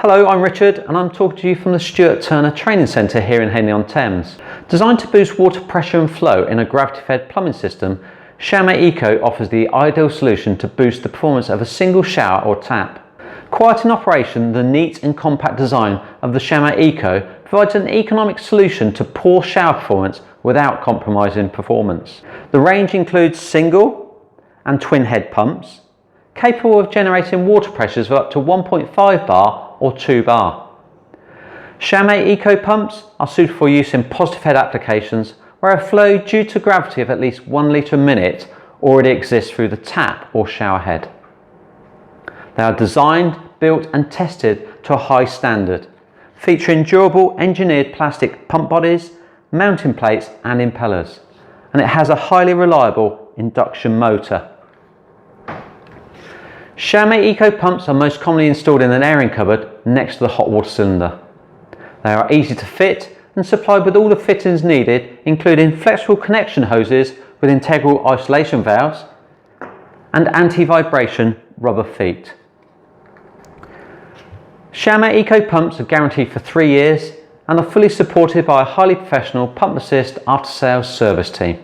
Hello, I'm Richard and I'm talking to you from the Stuart Training Centre here in Henley-on-Thames. Designed to boost water pressure and flow in a gravity-fed plumbing system, Showermate Eco offers the ideal solution to boost the performance of a single shower or tap. Quiet in operation, the neat and compact design of the Showermate Eco provides an economic solution to poor shower performance without compromising performance. The range includes single and twin head pumps, capable of generating water pressures of up to 1.5 bar or 2 bar. Showermate Eco pumps are suited for use in positive head applications where a flow due to gravity of at least 1 litre a minute already exists through the tap or shower head. They are designed, built and tested to a high standard, featuring durable engineered plastic pump bodies, mounting plates and impellers, and it has a highly reliable induction motor. Showermate Eco pumps are most commonly installed in an airing cupboard next to the hot water cylinder. They are easy to fit and supplied with all the fittings needed, including flexible connection hoses with integral isolation valves and anti-vibration rubber feet. Showermate Eco pumps are guaranteed for 3 years and are fully supported by a highly professional pump assist after sales service team.